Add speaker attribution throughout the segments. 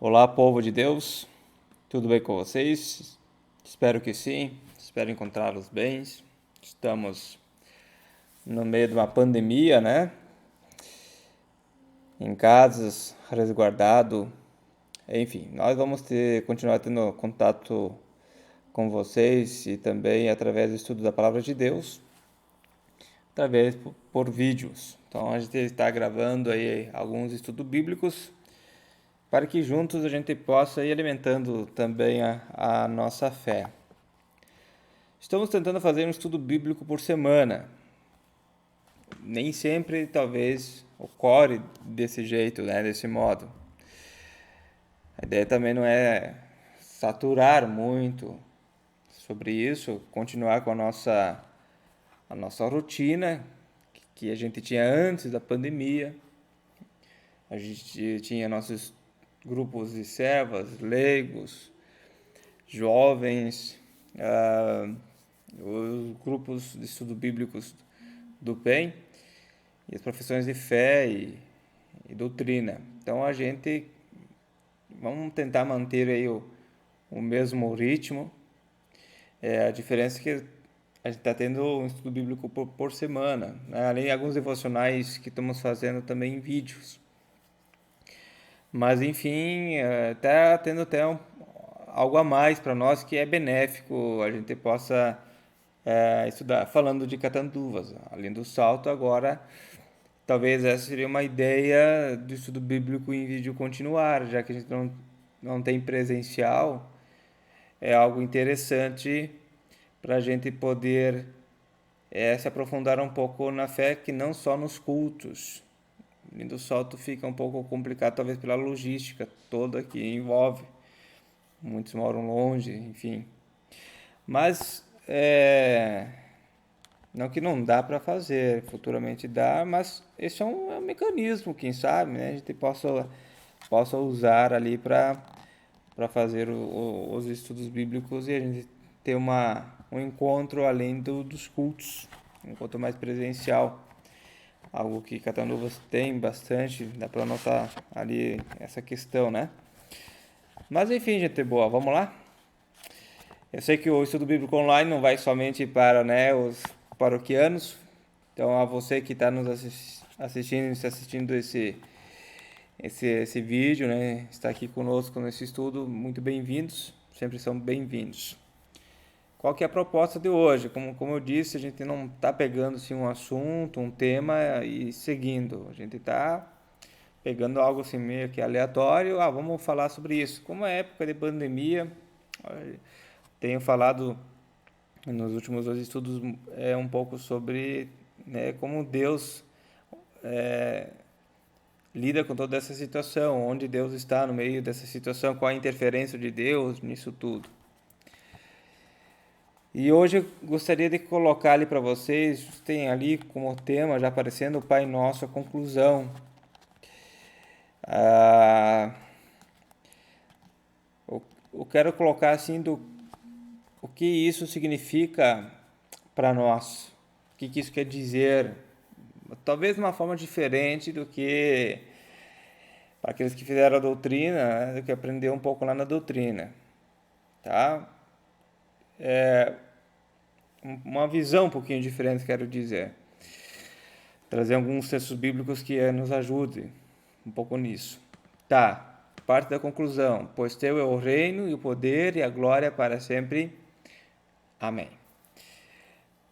Speaker 1: Olá, povo de Deus, tudo bem com vocês? Espero que sim, espero encontrá-los bem. Estamos no meio de uma pandemia, né? Em casas, resguardado, enfim, nós vamos continuar tendo contato com vocês e também através do estudo da Palavra de Deus, através por vídeos. Então a gente está gravando aí alguns estudos bíblicos para que juntos a gente possa ir alimentando também a nossa fé. Estamos tentando fazer um estudo bíblico por semana. Nem sempre, talvez, ocorre desse jeito, né, desse modo. A ideia também não é saturar muito sobre isso, continuar com a nossa rotina que a gente tinha antes da pandemia. A gente tinha nossos grupos de servas, leigos, jovens, os grupos de estudo bíblicos do bem e as profissões de fé e doutrina. Então a gente vamos tentar manter aí o mesmo ritmo. A diferença é que a gente está tendo um estudo bíblico por semana, né? Além de alguns devocionais que estamos fazendo também em vídeos. Mas enfim, está tendo até algo a mais para nós que é benéfico, a gente possa estudar. Falando de catanduvas, além do salto, agora talvez essa seria uma ideia do estudo bíblico em vídeo continuar, já que a gente não tem presencial, é algo interessante para a gente poder se aprofundar um pouco na fé, que não só nos cultos. Além do salto fica um pouco complicado, talvez pela logística toda que envolve. Muitos moram longe, enfim. Mas não que não dá para fazer, futuramente dá, mas esse é um mecanismo, quem sabe, né? A gente possa usar ali para fazer os estudos bíblicos e a gente ter um encontro além dos cultos, um encontro mais presencial. Algo que Catanduvas tem bastante, dá para notar ali essa questão, né? Mas enfim, gente boa, vamos lá? Eu sei que o estudo bíblico online não vai somente para, né, os paroquianos. Então, a você que está nos assistindo esse vídeo, né, está aqui conosco nesse estudo, muito bem-vindos, sempre são bem-vindos. Qual que é a proposta de hoje? Como eu disse, a gente não está pegando assim, um assunto, um tema e seguindo. A gente está pegando algo assim meio que aleatório. Vamos falar sobre isso. Como é época de pandemia, tenho falado nos últimos dois estudos um pouco sobre, né, como Deus lida com toda essa situação, onde Deus está no meio dessa situação, qual a interferência de Deus nisso tudo. E hoje eu gostaria de colocar ali para vocês, tem ali como tema já aparecendo o Pai Nosso, a conclusão. Eu quero colocar assim o que isso significa para nós, o que isso quer dizer, talvez de uma forma diferente do que para aqueles que fizeram a doutrina, né, do que aprendeu um pouco lá na doutrina, tá? Uma visão um pouquinho diferente, quero dizer. Trazer alguns textos bíblicos que nos ajudem um pouco nisso. Tá, parte da conclusão. Pois teu é o reino e o poder e a glória para sempre. Amém.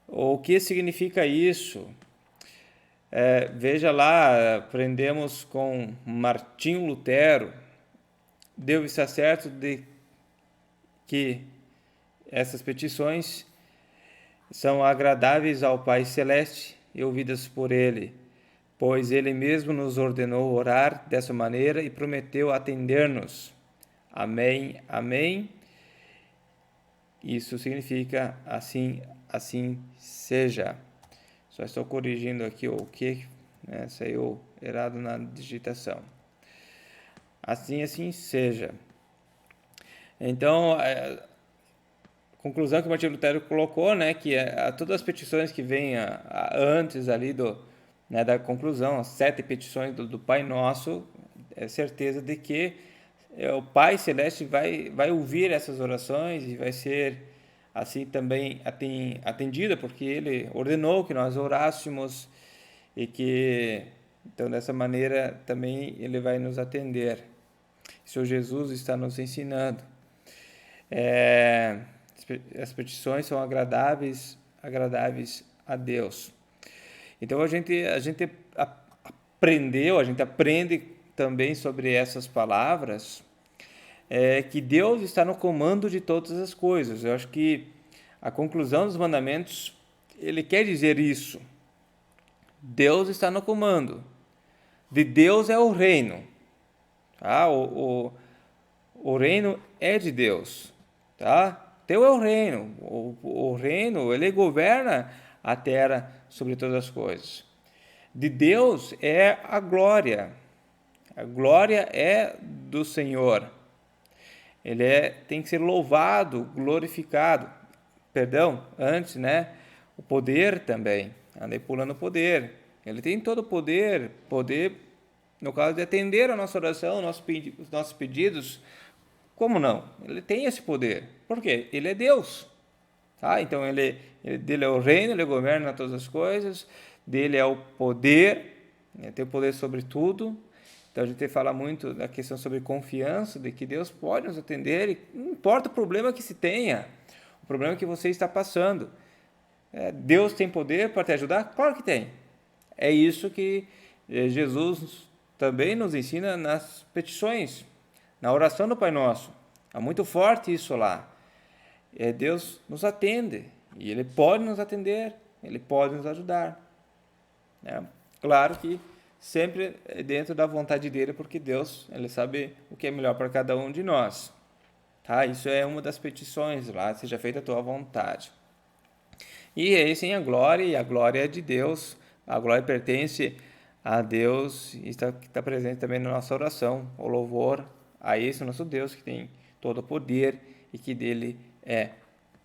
Speaker 1: O que significa isso? Veja lá, aprendemos com Martinho Lutero. Deus está certo de que essas petições são agradáveis ao Pai Celeste e ouvidas por Ele, pois Ele mesmo nos ordenou orar dessa maneira e prometeu atender-nos. Amém, amém. Isso significa assim seja. Só estou corrigindo aqui o que, né, saiu errado na digitação. Assim seja. Então, conclusão que o Martinho Lutero colocou, né, que todas as petições que vêm antes ali da conclusão, as 7 petições do Pai Nosso, é certeza de que o Pai Celeste vai ouvir essas orações e vai ser assim também atendida, porque Ele ordenou que nós orássemos e que, então, dessa maneira também Ele vai nos atender. O Senhor Jesus está nos ensinando. As petições são agradáveis a Deus. Então a gente aprendeu, a gente aprende também sobre essas palavras, que Deus está no comando de todas as coisas. Eu acho que a conclusão dos mandamentos, ele quer dizer isso. Deus está no comando. De Deus é o reino. Tá? O reino é de Deus. Tá? Teu é o reino. O reino, ele governa a terra sobre todas as coisas. De Deus é a glória. A glória é do Senhor. Ele tem que ser louvado, glorificado. Perdão, antes, né? O poder também. Andei pulando o poder. Ele tem todo o poder, no caso de atender a nossa oração, os nossos pedidos. Como não? Ele tem esse poder. Por quê? Ele é Deus. Tá? Então, dele é o reino, ele governa todas as coisas, dele é o poder, ele tem o poder sobre tudo. Então, a gente fala muito da questão sobre confiança, de que Deus pode nos atender, e não importa o problema que se tenha, o problema que você está passando. Deus tem poder para te ajudar? Claro que tem. É isso que Jesus também nos ensina nas petições, na oração do Pai Nosso. É muito forte isso lá. Deus nos atende, e Ele pode nos atender, Ele pode nos ajudar. Claro que sempre dentro da vontade dEle, porque Deus, Ele sabe o que é melhor para cada um de nós. Tá? Isso é uma das petições lá, seja feita a tua vontade. E aí sim a glória, e a glória é de Deus, a glória pertence a Deus, e está presente também na nossa oração, o louvor a esse nosso Deus que tem todo o poder e que dele é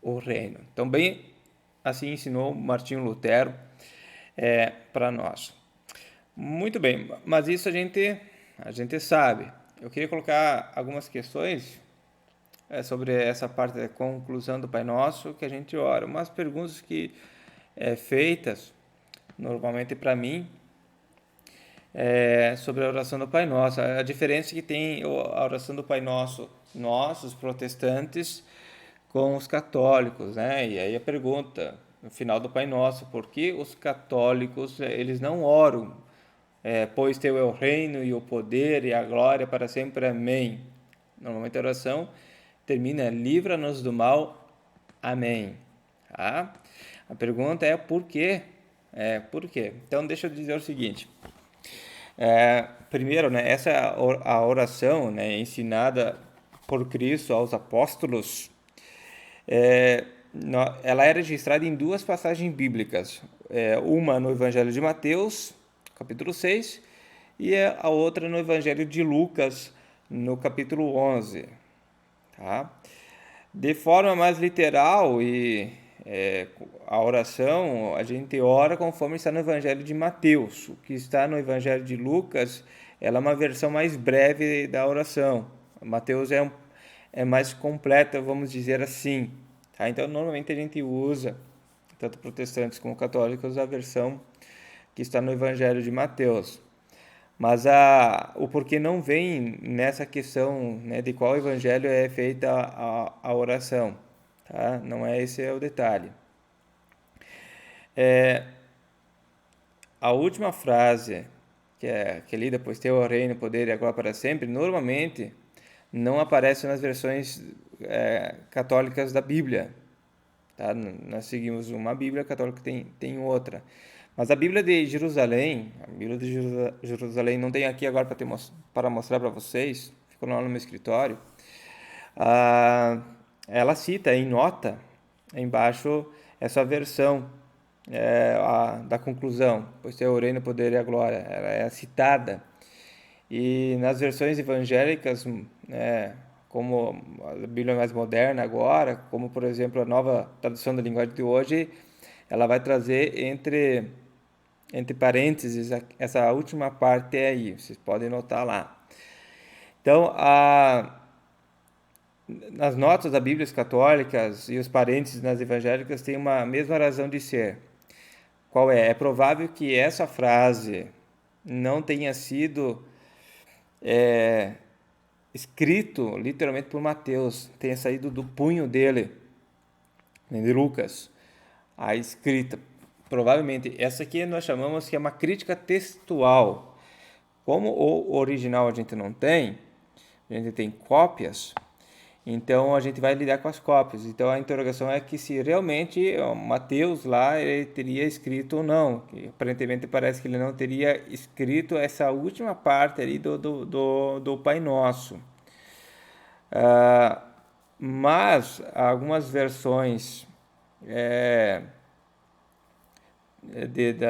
Speaker 1: o reino. Então, bem assim ensinou Martinho Lutero para nós. Muito bem, mas isso a gente sabe. Eu queria colocar algumas questões sobre essa parte da conclusão do Pai Nosso que a gente ora. Umas perguntas que feitas normalmente para mim sobre a oração do Pai Nosso. A diferença que tem a oração do Pai Nosso, nós, os protestantes, com os católicos, né? E aí a pergunta no final do Pai Nosso, por que os católicos eles não oram? Pois teu é o reino e o poder e a glória para sempre. Amém. Normalmente a oração termina, livra-nos do mal. Amém. Tá? A pergunta é por quê? Por quê? Então deixa eu dizer o seguinte. Primeiro, né, essa é a oração, né, ensinada por Cristo aos apóstolos. Ela é registrada em duas passagens bíblicas. Uma no Evangelho de Mateus, capítulo 6, e a outra no Evangelho de Lucas, no capítulo 11. Tá? De forma mais literal, a oração, a gente ora conforme está no Evangelho de Mateus. O que está no Evangelho de Lucas, ela é uma versão mais breve da oração. Mateus é mais completa, vamos dizer assim. Tá? Então, normalmente a gente usa, tanto protestantes como católicos, a versão que está no Evangelho de Mateus. Mas o porquê não vem nessa questão, né, de qual evangelho é feita a oração. Tá? Não é esse o detalhe. A última frase, que é lida, pois teu é o reino, o poder e a glória para sempre, normalmente não aparece nas versões católicas da Bíblia. Tá? Nós seguimos uma Bíblia, a católica tem outra. Mas a Bíblia de Jerusalém, não tenho aqui agora para mostrar para vocês, ficou lá no meu escritório. Ela cita em nota, embaixo, essa versão da conclusão, pois teu é o reino, o poder e a glória. Ela é citada. E nas versões evangélicas, como a Bíblia mais moderna agora, como por exemplo a nova tradução da linguagem de hoje, ela vai trazer entre parênteses essa última parte aí, vocês podem notar lá. Então, nas notas da Bíblia católicas e os parênteses nas evangélicas têm uma mesma razão de ser. Qual é? É provável que essa frase não tenha sido escrito literalmente por Mateus, tenha saído do punho dele, de Lucas, a escrita. Provavelmente, essa aqui nós chamamos que é uma crítica textual. Como o original a gente não tem, a gente tem cópias, então a gente vai lidar com as cópias. Então a interrogação é que se realmente Mateus lá ele teria escrito ou não. Que aparentemente parece que ele não teria escrito essa última parte ali do Pai Nosso. Mas algumas versões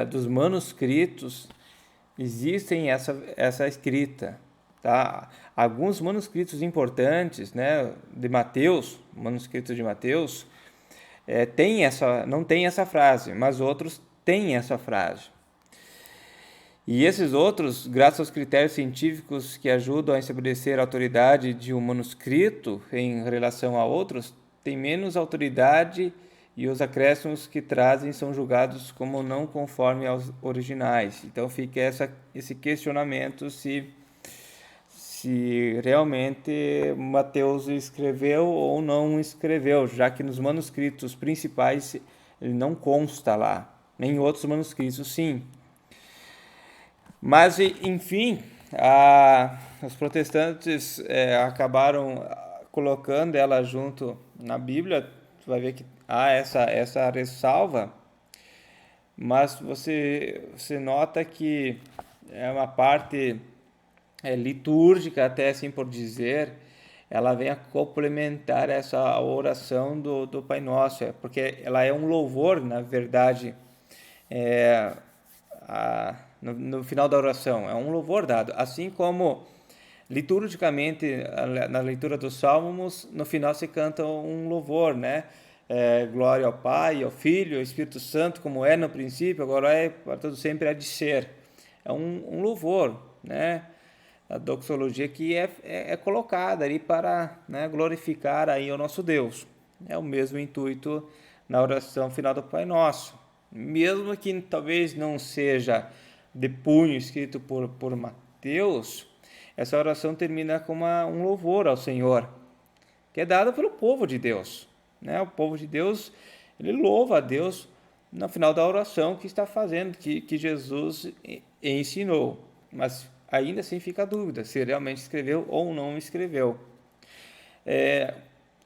Speaker 1: dos manuscritos existem essa escrita, tá? Alguns manuscritos importantes, né, de Mateus, manuscritos de Mateus, não tem essa frase, mas outros têm essa frase. E esses outros, graças aos critérios científicos que ajudam a estabelecer a autoridade de um manuscrito em relação a outros, têm menos autoridade e os acréscimos que trazem são julgados como não conforme aos originais. Então fica esse questionamento se realmente Mateus escreveu ou não escreveu, já que nos manuscritos principais ele não consta lá, nem em outros manuscritos sim. Mas, enfim, os protestantes acabaram colocando ela junto na Bíblia. Tu vai ver que há essa ressalva, mas você nota que é uma parte litúrgica, até assim por dizer, ela vem a complementar essa oração do Pai Nosso, porque ela é um louvor, na verdade, no final da oração, é um louvor dado, assim como liturgicamente na leitura dos Salmos, no final se canta um louvor, né? Glória ao Pai, ao Filho, ao Espírito Santo, como é no princípio, agora é para todo sempre há de ser. É um louvor, né? A doxologia que é colocada ali para, né, glorificar aí o nosso Deus. É o mesmo intuito na oração final do Pai Nosso. Mesmo que talvez não seja de punho escrito por Mateus, essa oração termina com um louvor ao Senhor, que é dado pelo povo de Deus, né? O povo de Deus, ele louva a Deus no final da oração que está fazendo, que Jesus ensinou. Mas ainda assim fica a dúvida se realmente escreveu ou não escreveu.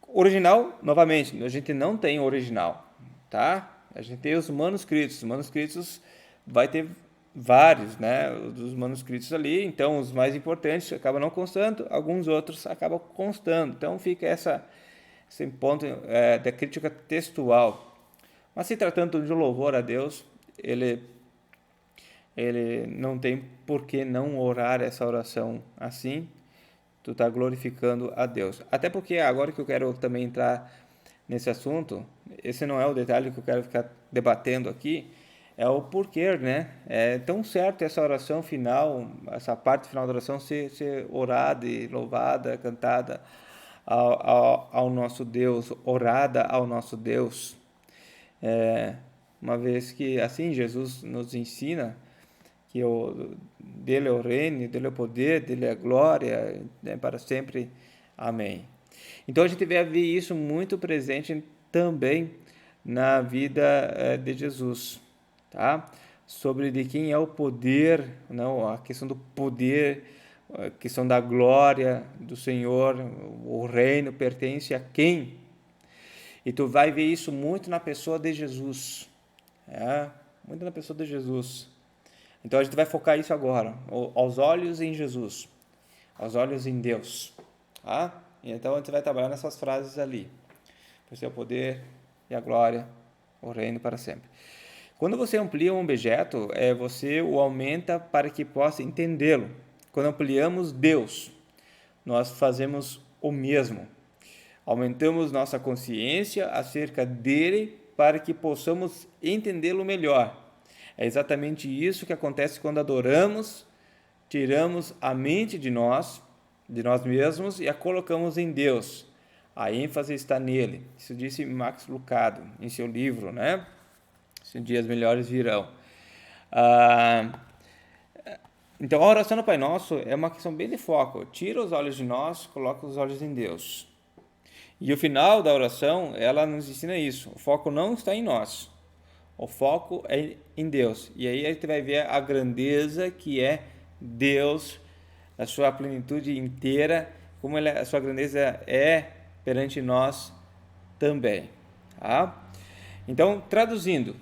Speaker 1: Original, novamente, a gente não tem original, tá? A gente tem os manuscritos. Os manuscritos vai ter vários, né, dos manuscritos ali, então os mais importantes acabam não constando, alguns outros acabam constando. Então fica esse ponto da crítica textual. Mas se tratando de um louvor a Deus, ele não tem por que não orar essa oração assim. Tu está glorificando a Deus. Até porque agora que eu quero também entrar nesse assunto, esse não é o detalhe que eu quero ficar debatendo aqui, é o porquê, né? É tão certo essa oração final, essa parte final da oração ser orada e louvada, cantada ao nosso Deus, orada ao nosso Deus. Uma vez que assim Jesus nos ensina que dele é o reino, dele é o poder, dele é a glória, né, para sempre. Amém. Então a gente vai ver isso muito presente também na vida de Jesus, tá? Sobre de quem é o poder, não, a questão do poder, a questão da glória do Senhor, o reino pertence a quem? E tu vai ver isso muito na pessoa de Jesus, muito na pessoa de Jesus. Então a gente vai focar isso agora, aos olhos em Jesus, aos olhos em Deus, tá? Então a gente vai trabalhar nessas frases ali. Por ser o poder e a glória, o reino para sempre. Quando você amplia um objeto, você o aumenta para que possa entendê-lo. Quando ampliamos Deus, nós fazemos o mesmo. Aumentamos nossa consciência acerca dele para que possamos entendê-lo melhor. É exatamente isso que acontece quando adoramos, tiramos a mente de nós de nós mesmos e a colocamos em Deus. A ênfase está nele. Isso disse Max Lucado em seu livro, né? Se dias melhores virão. Então, a oração do Pai Nosso é uma questão bem de foco. Tira os olhos de nós, coloca os olhos em Deus. E o final da oração, ela nos ensina isso. O foco não está em nós. O foco é em Deus. E aí a gente vai ver a grandeza que é Deus, a sua plenitude inteira, como a sua grandeza é perante nós também. Tá? Então, traduzindo,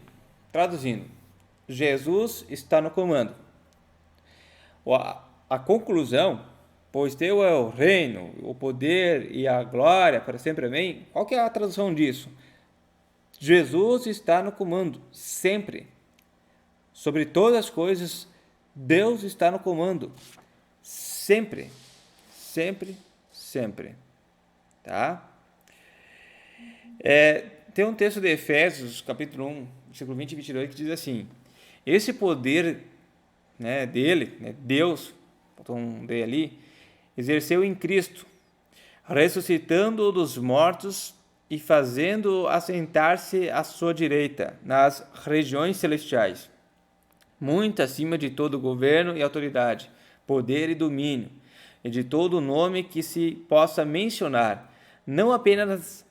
Speaker 1: Jesus está no comando. A conclusão, pois teu é o reino, o poder e a glória para sempre, amém? Qual que é a tradução disso? Jesus está no comando, sempre. Sobre todas as coisas, Deus está no comando, sempre, sempre, sempre. Tá? Tem um texto de Efésios, capítulo 1, versículo 20 e 22, que diz assim: esse poder, né, dele, né, Deus, botou um D ali, exerceu em Cristo, ressuscitando-o dos mortos e fazendo-o assentar-se à sua direita, nas regiões celestiais, muito acima de todo governo e autoridade, poder e domínio, e de todo nome que se possa mencionar, não apenas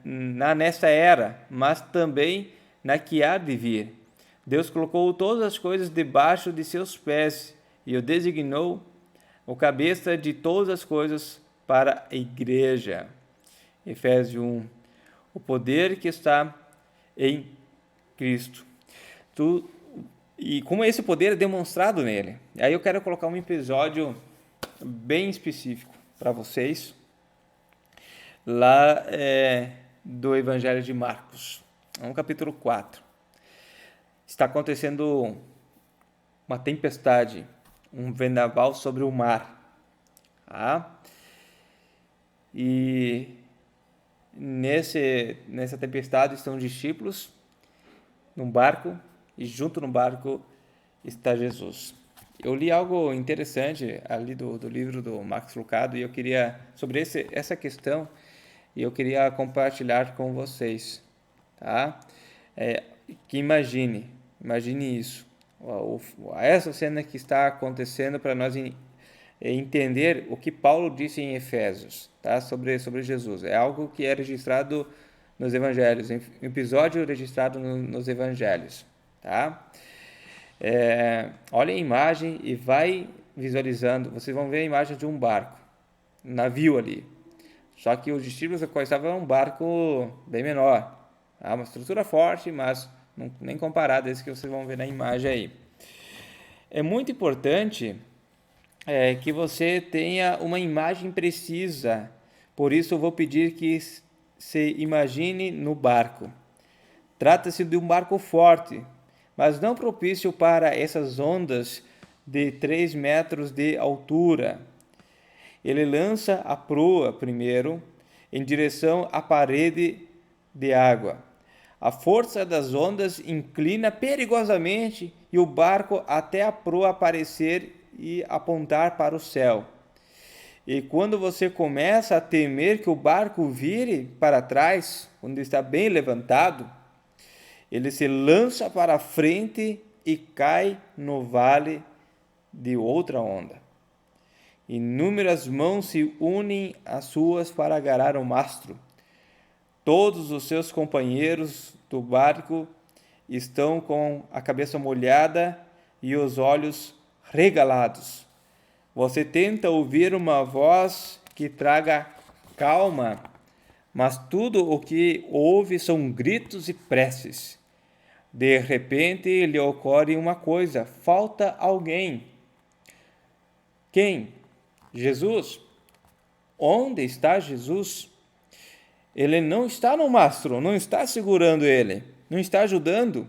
Speaker 1: nesta era, mas também na que há de vir. Deus colocou todas as coisas debaixo de seus pés e o designou o cabeça de todas as coisas para a igreja. Efésios 1. O poder que está em Cristo. E como esse poder é demonstrado nele. Aí eu quero colocar um episódio bem específico para vocês, lá do Evangelho de Marcos, no capítulo 4. Está acontecendo uma tempestade, um vendaval sobre o mar. Tá? E nessa tempestade estão os discípulos num barco, e junto no barco está Jesus. Eu li algo interessante ali do livro do Max Lucado, e eu queria, sobre essa questão, e eu queria compartilhar com vocês. Tá? Que imagine isso, essa cena que está acontecendo, para nós entender o que Paulo disse em Efésios, tá? sobre Jesus. É algo que é registrado nos Evangelhos, um episódio registrado nos Evangelhos. Tá? Olha a imagem e vai visualizando. Vocês vão ver a imagem de um barco, um navio ali. Só que os discípulos estavam em um barco bem menor. Tá? Uma estrutura forte, mas nem comparado a esse que vocês vão ver na imagem aí. É muito importante que você tenha uma imagem precisa. Por isso eu vou pedir que se imagine no barco. Trata-se de um barco forte, mas não propício para essas ondas de 3 metros de altura. Ele lança a proa primeiro em direção à parede de água. A força das ondas inclina perigosamente e o barco até a proa aparecer e apontar para o céu. E quando você começa a temer que o barco vire para trás, quando está bem levantado, ele se lança para a frente e cai no vale de outra onda. Inúmeras mãos se unem às suas para agarrar o mastro. Todos os seus companheiros do barco estão com a cabeça molhada e os olhos regalados. Você tenta ouvir uma voz que traga calma, mas tudo o que ouve são gritos e preces. De repente lhe ocorre uma coisa: falta alguém. Quem? Jesus. Onde está Jesus? Ele não está no mastro, não está segurando ele, não está ajudando.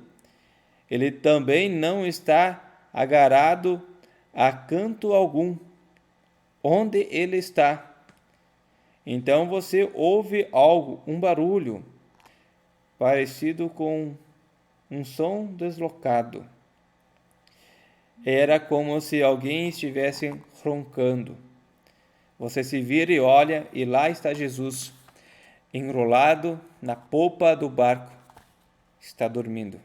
Speaker 1: Ele também não está agarrado a canto algum. Onde ele está? Então você ouve algo, um barulho, parecido com um som deslocado. Era como se alguém estivesse roncando. Você se vira e olha, e lá está Jesus, enrolado na polpa do barco, está dormindo.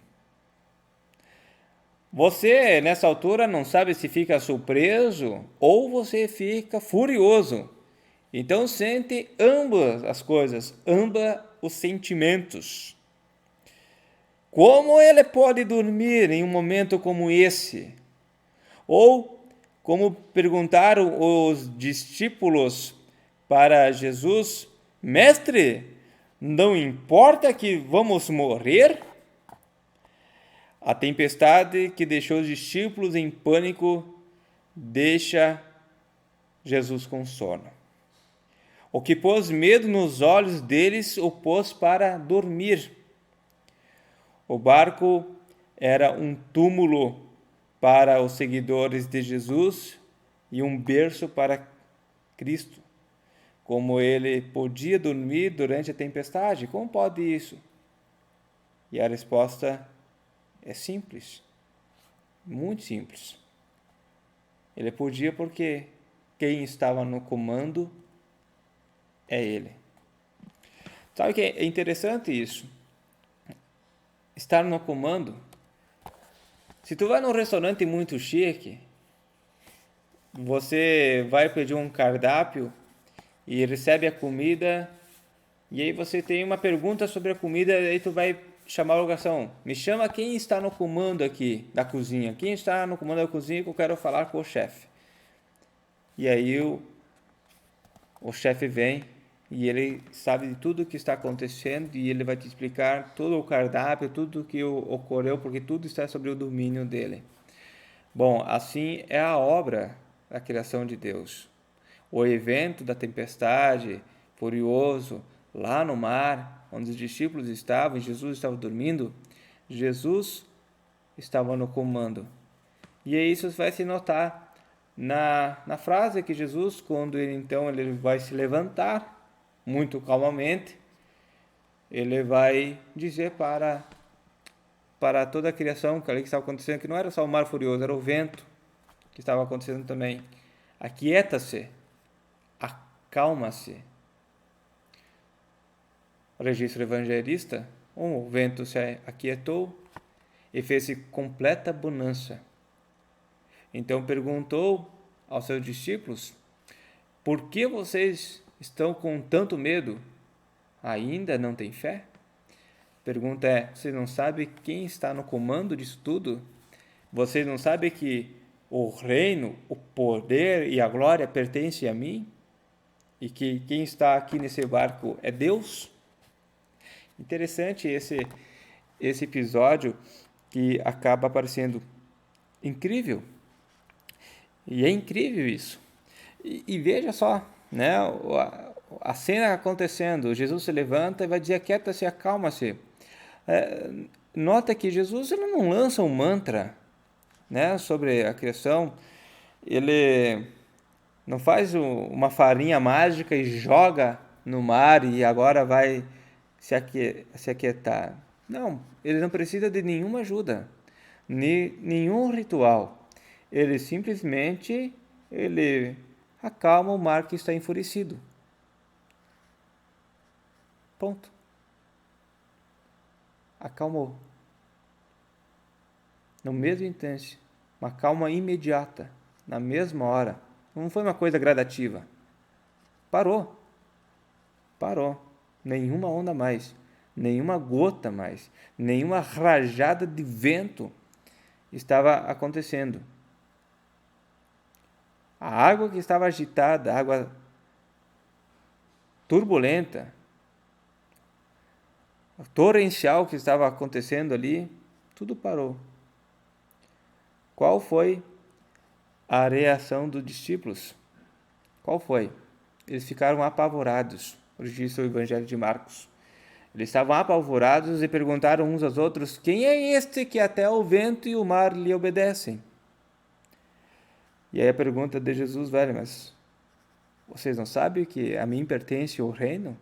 Speaker 1: Você, nessa altura, não sabe se fica surpreso ou você fica furioso. Então sente ambas as coisas, ambos os sentimentos. Como ele pode dormir em um momento como esse? Ou, como perguntaram os discípulos para Jesus, Mestre, não importa que vamos morrer? A tempestade que deixou os discípulos em pânico deixa Jesus com sono. O que pôs medo nos olhos deles o pôs para dormir. O barco era um túmulo para os seguidores de Jesus e um berço para Cristo. Como ele podia dormir durante a tempestade? Como pode isso? E a resposta é simples, muito simples. Ele podia porque quem estava no comando é ele. Sabe que é interessante isso? Estar no comando. Se tu vai num restaurante muito chique, você vai pedir um cardápio e recebe a comida, e aí você tem uma pergunta sobre a comida, e aí tu vai chamar o garçom. Me chama quem está no comando aqui da cozinha. Quem está no comando da cozinha que eu quero falar com o chefe. E aí o chefe vem e ele sabe de tudo o que está acontecendo e ele vai te explicar todo o cardápio, tudo o que ocorreu, porque tudo está sobre o domínio dele. Bom, assim é a obra da criação de Deus. O evento da tempestade, furioso, lá no mar, onde os discípulos estavam e Jesus estava dormindo, Jesus estava no comando. E isso vai se notar na frase que Jesus, quando ele vai se levantar, muito calmamente, ele vai dizer para toda a criação que ali estava acontecendo, que não era só o mar furioso, era o vento que estava acontecendo também. Aquieta-se, acalma-se. O registro evangelista, o vento se aquietou e fez-se completa bonança. Então perguntou aos seus discípulos, por que vocês estão com tanto medo? Ainda não têm fé? Pergunta é, vocês não sabem quem está no comando disso tudo? Vocês não sabem que o reino, o poder e a glória pertencem a mim? E que quem está aqui nesse barco é Deus? Interessante esse episódio que acaba aparecendo incrível. E é incrível isso. E veja só, né, a cena acontecendo. Jesus se levanta e vai dizer, aquieta-se, acalma-se. Nota que Jesus ele não lança um mantra, né, sobre a criação. Ele não faz uma farinha mágica e joga no mar e agora vai se aquietar. Não, ele não precisa de nenhuma ajuda, nenhum ritual. Ele simplesmente acalma o mar que está enfurecido. Ponto. Acalmou. No mesmo instante, uma calma imediata, na mesma hora. Não foi uma coisa gradativa. Parou. Nenhuma onda mais, nenhuma gota mais, nenhuma rajada de vento estava acontecendo. A água que estava agitada, a água turbulenta, a torrencial que estava acontecendo ali, tudo parou. Qual foi a reação dos discípulos? Qual foi? Eles ficaram apavorados. Registra o Evangelho de Marcos. Eles estavam apavorados e perguntaram uns aos outros, quem é este que até o vento e o mar lhe obedecem? E aí a pergunta de Jesus, velho, mas vocês não sabem que a mim pertence o reino?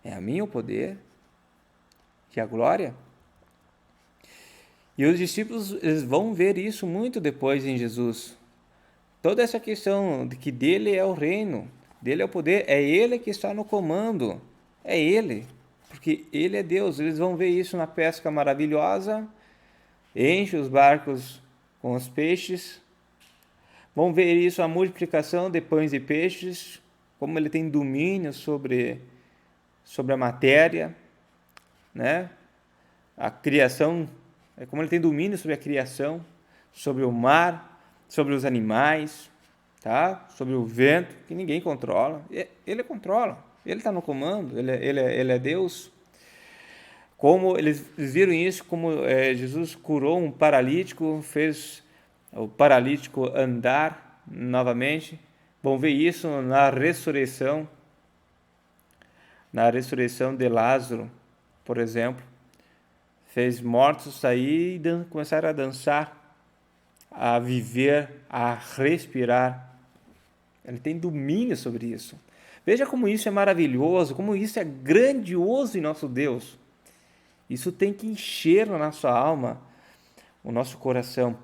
Speaker 1: É a mim o poder e a glória? E os discípulos eles vão ver isso muito depois em Jesus. Toda essa questão de que dele é o reino, Dele é o poder, é Ele que está no comando. É Ele, porque Ele é Deus. Eles vão ver isso na pesca maravilhosa, enche os barcos com os peixes. Vão ver isso, a multiplicação de pães e peixes, como Ele tem domínio sobre a matéria, né? A criação, é como Ele tem domínio sobre a criação, sobre o mar, sobre os animais, tá? Sobre o vento, que ninguém controla. Ele controla, Ele está no comando, ele é Deus. Como eles viram isso, como Jesus curou um paralítico, fez o paralítico andar novamente. Vão ver isso na ressurreição de Lázaro, por exemplo. Fez mortos sair e começaram a dançar, a viver, a respirar. Ele tem domínio sobre isso. Veja como isso é maravilhoso, como isso é grandioso em nosso Deus. Isso tem que encher na nossa alma, o nosso coração.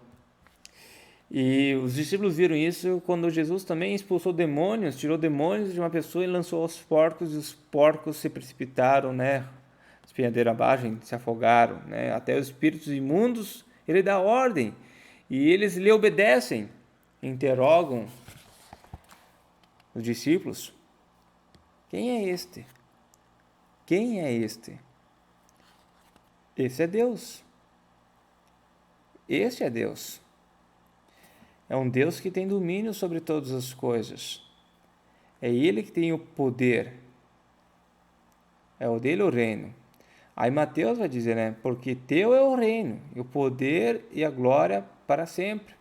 Speaker 1: E os discípulos viram isso quando Jesus também expulsou demônios, tirou demônios de uma pessoa e lançou aos porcos, e os porcos se precipitaram, né? Espinhadeira abaixo, se afogaram, né? Até os espíritos imundos, ele dá ordem, e eles lhe obedecem. Interrogam os discípulos: quem é este? Quem é este? Esse é Deus. Este é Deus. É um Deus que tem domínio sobre todas as coisas. É Ele que tem o poder. É o dele o reino. Aí Mateus vai dizer, né? Porque teu é o reino, e o poder e a glória para sempre.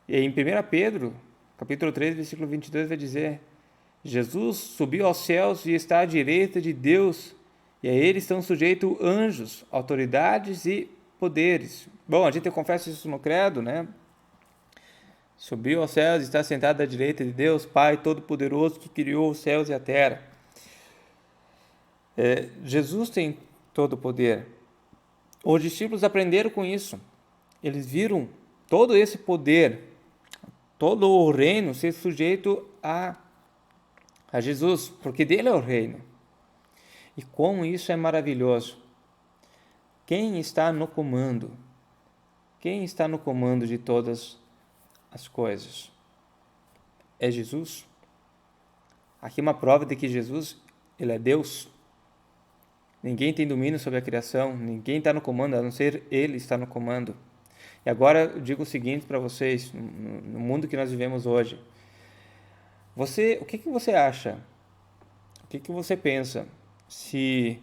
Speaker 1: E aí em 1 Pedro, capítulo 3, versículo 22, vai dizer: Jesus subiu aos céus e está à direita de Deus, e a Ele estão sujeitos anjos, autoridades e poderes. Bom, a gente confessa isso no credo, né? Subiu aos céus e está sentado à direita de Deus, Pai Todo-Poderoso, que criou os céus e a terra. Jesus tem todo o poder. Os discípulos aprenderam com isso. Eles viram todo esse poder, todo o reino ser sujeito a Jesus, porque dele é o reino. E como isso é maravilhoso. Quem está no comando? Quem está no comando de todas as coisas? É Jesus. Aqui uma prova de que Jesus, ele é Deus. Ninguém tem domínio sobre a criação, ninguém está no comando, a não ser Ele está no comando. E agora eu digo o seguinte para vocês, no mundo que nós vivemos hoje. O que você acha? O que você pensa? Se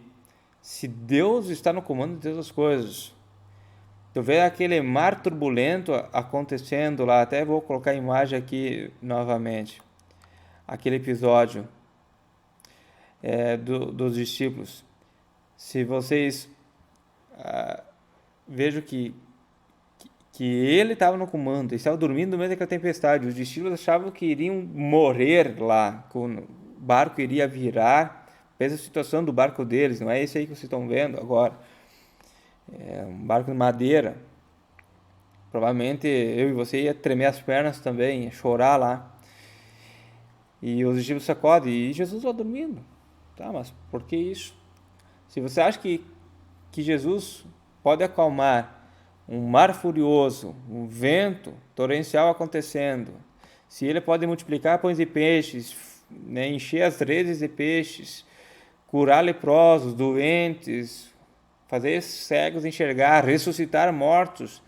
Speaker 1: Deus está no comando de todas as coisas, tu vê aquele mar turbulento acontecendo lá, até vou colocar a imagem aqui novamente, aquele episódio dos discípulos. Se vocês vejam que ele estava no comando, estava dormindo no meio daquela tempestade, os discípulos achavam que iriam morrer lá, que o barco iria virar. Pensa a situação do barco deles, não é esse aí que vocês estão vendo agora. É um barco de madeira. Provavelmente eu e você ia tremer as pernas também, ia chorar lá. E os discípulos sacodem, e Jesus está dormindo. Tá, mas por que isso? Se você acha que Jesus pode acalmar um mar furioso, um vento torrencial acontecendo, se ele pode multiplicar pães e peixes, né, encher as redes de peixes, curar leprosos, doentes, fazer cegos enxergar, ressuscitar mortos,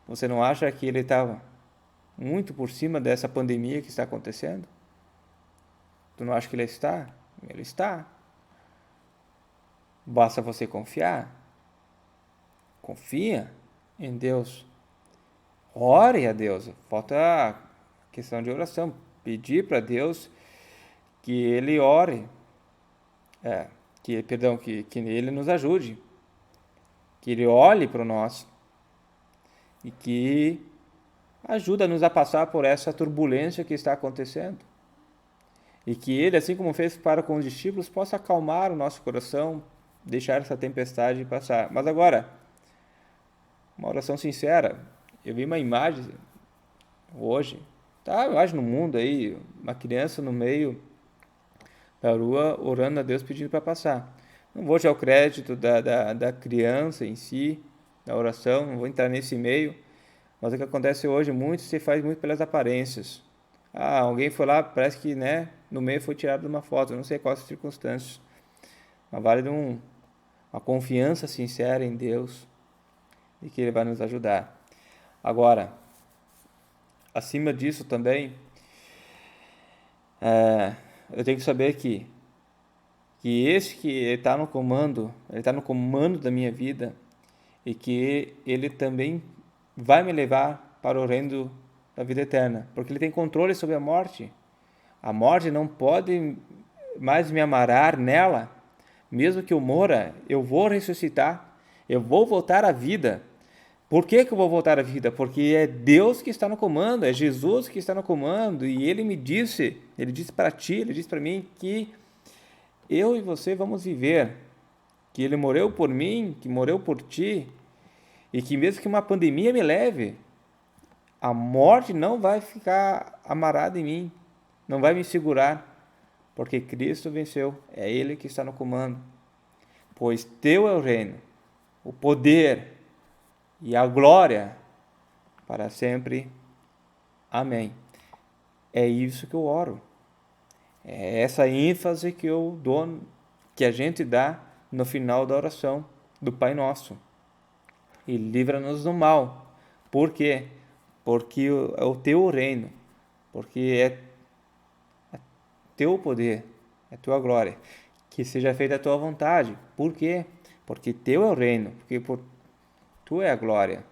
Speaker 1: você não acha que ele estava muito por cima dessa pandemia que está acontecendo? Tu não acha que ele está? Ele está. Basta você confiar. Confia em Deus. Ore a Deus. Falta a questão de oração. Pedir para Deus que Ele ore. Que Ele nos ajude. Que Ele olhe para nós. E que ajuda-nos a passar por essa turbulência que está acontecendo. E que Ele, assim como fez para com os discípulos, possa acalmar o nosso coração, deixar essa tempestade passar. Mas agora, uma oração sincera. Eu vi uma imagem hoje, Tá, eu acho no mundo aí, uma criança no meio da rua orando a Deus pedindo para passar. Não vou tirar o crédito da criança em si, da oração, não vou entrar nesse meio, mas o que acontece hoje muito se faz muito pelas aparências. Ah, alguém foi lá, parece que, né, no meio foi tirado de uma foto, eu não sei quais as circunstâncias, mas vale uma confiança sincera em Deus e que Ele vai nos ajudar. Agora, acima disso também, eu tenho que saber que esse que está no comando, ele está no comando da minha vida e que ele também vai me levar para o reino da vida eterna, porque ele tem controle sobre a morte. A morte não pode mais me amarrar nela. Mesmo que eu mora, eu vou ressuscitar, eu vou voltar à vida. Por que que eu vou voltar à vida? Porque é Deus que está no comando, é Jesus que está no comando, e ele disse para ti, ele disse para mim que eu e você vamos viver, que ele morreu por mim, que morreu por ti, e que mesmo que uma pandemia me leve, a morte não vai ficar amarrada em mim, não vai me segurar, porque Cristo venceu, é Ele que está no comando. Pois teu é o reino, o poder e a glória para sempre. Amém. É isso que eu oro. É essa ênfase que eu dou, que a gente dá no final da oração do Pai Nosso. E livra-nos do mal. Por quê? Porque é o teu reino, porque é teu poder, é tua glória. Que seja feita a tua vontade. Por quê? Porque teu é o reino, porque tu é a glória.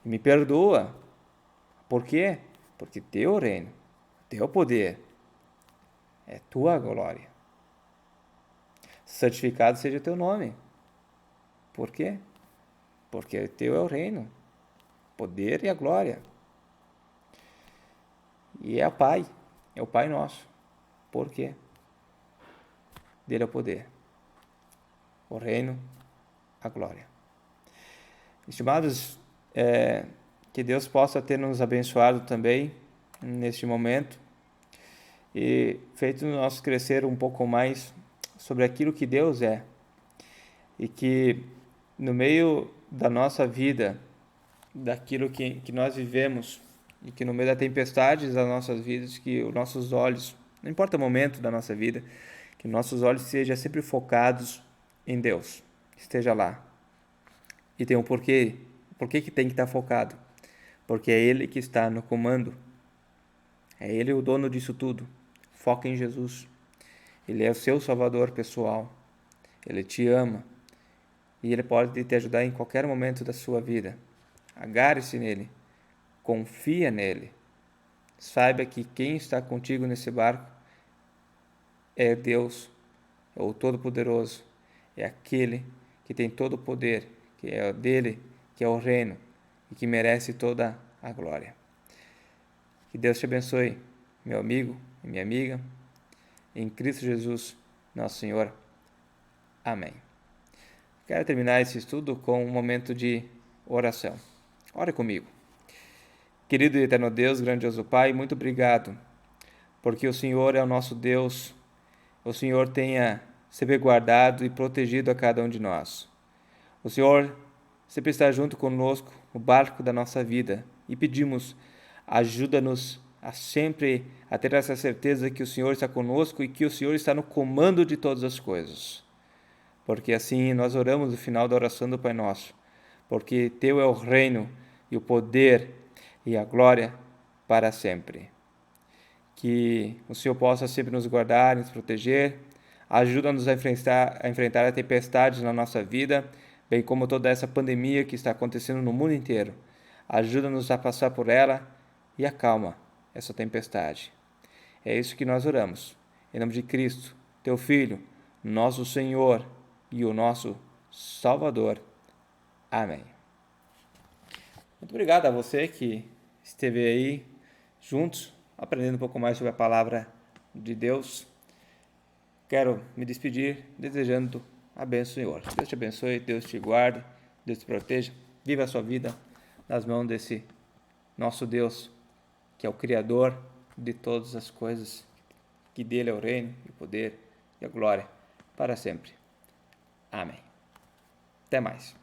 Speaker 1: E me perdoa. Por quê? Porque teu é o reino, teu poder, é tua glória. Santificado seja o teu nome. Por quê? Porque teu é o reino, poder e a glória. E é o Pai nosso. Por quê? Dele é o poder, o reino, a glória. Estimados, que Deus possa ter nos abençoado também neste momento e feito nós crescer um pouco mais sobre aquilo que Deus é. E que no meio da nossa vida, daquilo que nós vivemos, e que no meio da tempestade das nossas vidas, que os nossos olhos, não importa o momento da nossa vida, que nossos olhos sejam sempre focados em Deus, esteja lá. E tem um porquê que tem que estar focado, porque é Ele que está no comando, é Ele o dono disso tudo. Foca em Jesus, Ele é o seu salvador pessoal, Ele te ama, e Ele pode te ajudar em qualquer momento da sua vida. Agarre-se nele, confia nele. Saiba que quem está contigo nesse barco é Deus, é o Todo-Poderoso, é aquele que tem todo o poder, que é dele, que é o reino e que merece toda a glória. Que Deus te abençoe, meu amigo e minha amiga, em Cristo Jesus, nosso Senhor. Amém. Quero terminar esse estudo com um momento de oração. Ore comigo. Querido e eterno Deus, grandioso Pai, muito obrigado, porque o Senhor é o nosso Deus, o Senhor tenha sempre guardado e protegido a cada um de nós. O Senhor sempre está junto conosco no barco da nossa vida e pedimos, ajuda-nos a sempre a ter essa certeza que o Senhor está conosco e que o Senhor está no comando de todas as coisas. Porque assim nós oramos no final da oração do Pai Nosso, porque Teu é o reino e o poder e a glória para sempre. Que o Senhor possa sempre nos guardar, nos proteger, ajuda-nos a enfrentar a tempestades na nossa vida, bem como toda essa pandemia que está acontecendo no mundo inteiro. Ajuda-nos a passar por ela e acalma essa tempestade. É isso que nós oramos. Em nome de Cristo, Teu Filho, nosso Senhor e o nosso Salvador. Amém. Muito obrigado a você que esteve aí juntos, aprendendo um pouco mais sobre a palavra de Deus. Quero me despedir desejando a bênção do Senhor. Deus te abençoe, Deus te guarde, Deus te proteja. Viva a sua vida nas mãos desse nosso Deus que é o Criador de todas as coisas, que dele é o reino, e o poder e a glória para sempre. Amém. Até mais.